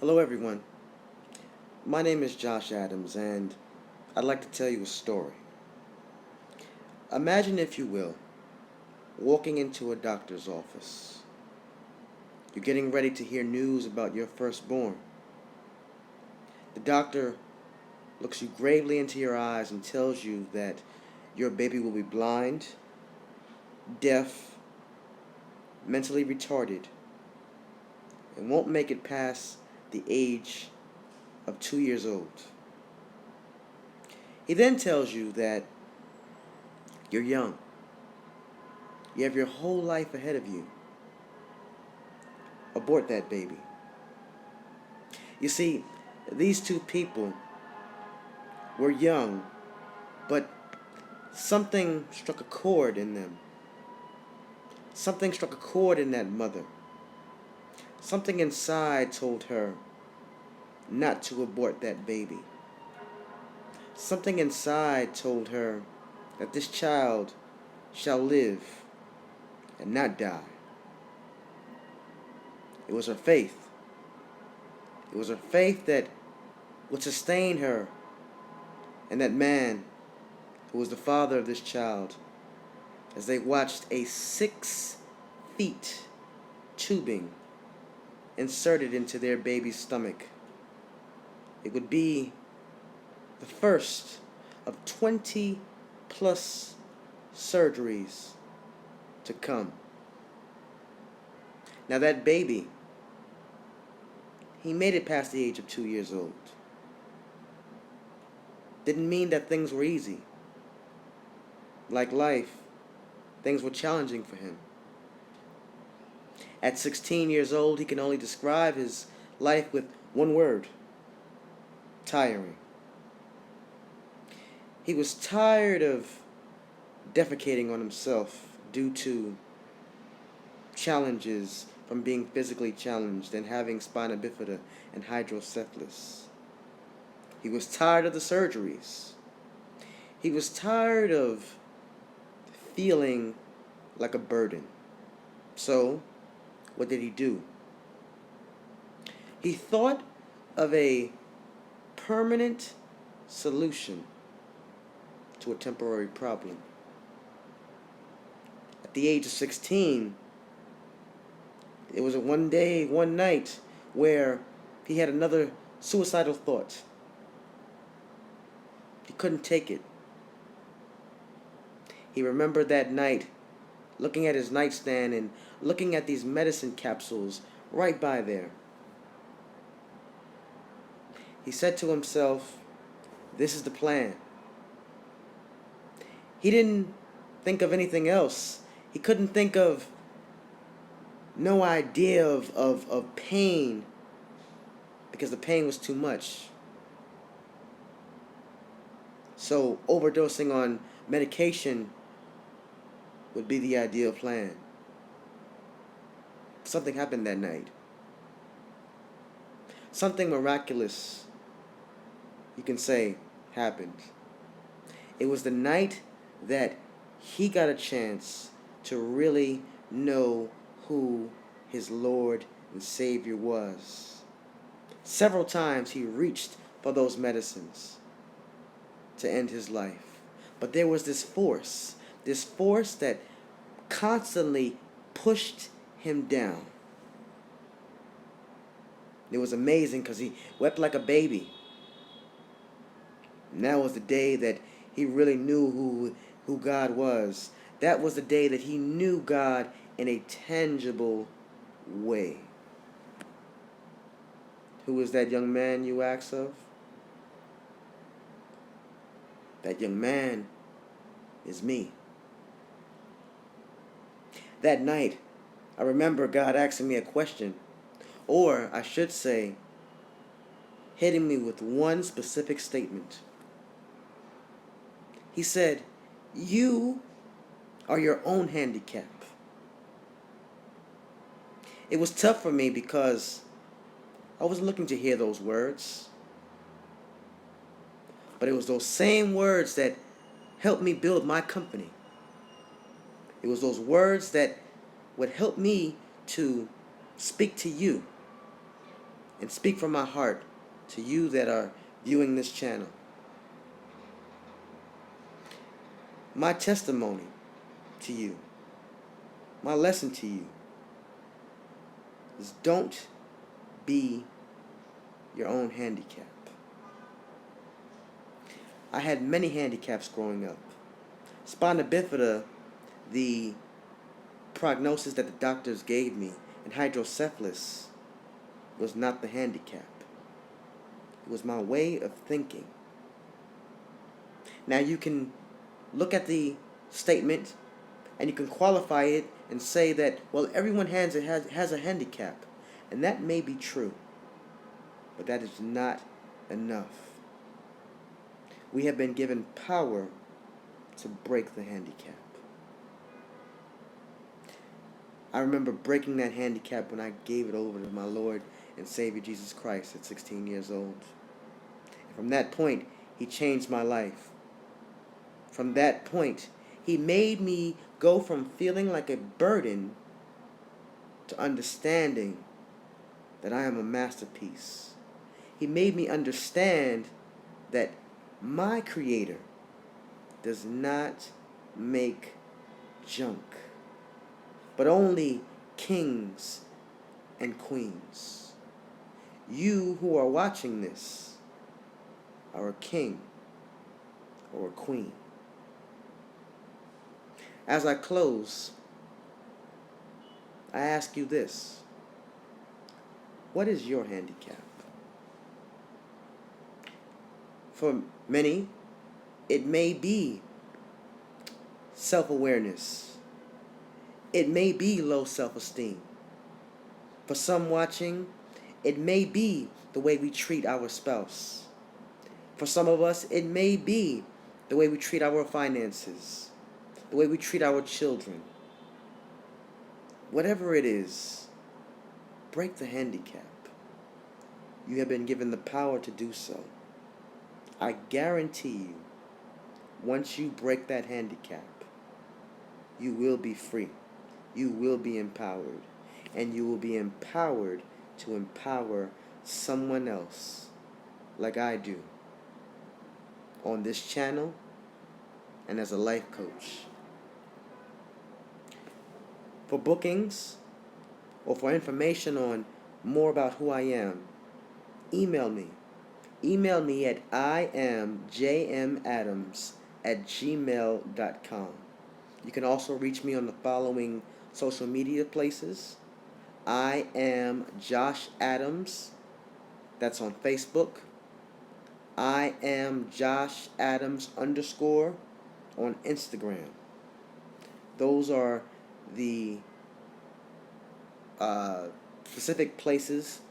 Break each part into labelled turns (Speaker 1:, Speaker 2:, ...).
Speaker 1: Hello, everyone. My name is Josh Adams, and I'd like to tell you a story. Imagine, if you will, walking into a doctor's office. You're getting ready to hear news about your firstborn. The doctor looks you gravely into your eyes and tells you that your baby will be blind, deaf, mentally retarded, and won't make it past the age of 2 years old. He then tells you that you're young. You have your whole life ahead of you. Abort that baby. You see, these two people were young, but something struck a chord in them. Something struck a chord in that mother. Something inside told her not to abort that baby. Something inside told her that this child shall live and not die. It was her faith. It was her faith that would sustain her and that man who was the father of this child as they watched a 6 feet tubing inserted into their baby's stomach. It would be the first of 20 plus surgeries to come. Now, that baby, he made it past the age of 2 years old. Didn't mean that things were easy. Like life, things were challenging for him. At 16 years old, he can only describe his life with one word: tiring. He was tired of defecating on himself due to challenges from being physically challenged and having spina bifida and hydrocephalus. He was tired of the surgeries. He was tired of feeling like a burden. So, what did he do? He thought of a permanent solution to a temporary problem. At the age of 16, it was a one day, one night where he had another suicidal thought. He couldn't take it. He remembered that night looking at his nightstand and looking at these medicine capsules right by there. He said to himself, "This is the plan." He didn't think of anything else. He couldn't think of no idea of pain because the pain was too much. So overdosing on medication would be the ideal plan. Something happened that night. Something miraculous, you can say, happened. It was the night that he got a chance to really know who his Lord and Savior was. Several times he reached for those medicines to end his life. But there was this force that constantly pushed him down. It was amazing because he wept like a baby. And that was the day that he really knew who God was. That was the day that he knew God in a tangible way. Who is that young man, you ask of? That young man is me. That night, I remember God asking me a question, or I should say, hitting me with one specific statement. He said, "You are your own handicap." It was tough for me because I wasn't looking to hear those words. But it was those same words that helped me build my company. It was those words that would help me to speak to you. and speak from my heart to you that are viewing this channel. My testimony to you, my lesson to you is don't be your own handicap. I had many handicaps growing up. Spina bifida, the prognosis that the doctors gave me, and hydrocephalus was not the handicap. It was my way of thinking. Now you can look at the statement and you can qualify it and say that, well, everyone has a handicap. And that may be true, but that is not enough. We have been given power to break the handicap. I remember breaking that handicap when I gave it over to my Lord and Savior Jesus Christ at 16 years old. And from that point, He changed my life. From that point, He made me go from feeling like a burden to understanding that I am a masterpiece. He made me understand that my Creator does not make junk, but only kings and queens. You who are watching this are a king or a queen. As I close, I ask you this. What is your handicap? For many, it may be self-awareness. It may be low self-esteem. For some watching, it may be the way we treat our spouse. For some of us, it may be the way we treat our finances, the way we treat our children. Whatever it is, break the handicap. You have been given the power to do so. I guarantee you, once you break that handicap, you will be free. You will be empowered. And you will be empowered to empower someone else, like I do, on this channel and as a life coach. For bookings or for information on more about who I am, email me. Email me at imjmadams@gmail.com. You can also reach me on the following social media places. I am Josh Adams. That's on Facebook. I am Josh Adams _ on Instagram. Those are the specific places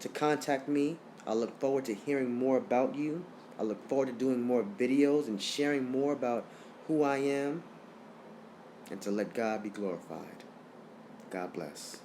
Speaker 1: to contact me. I look forward to hearing more about you. I look forward to doing more videos and sharing more about who I am, and to let God be glorified. God bless.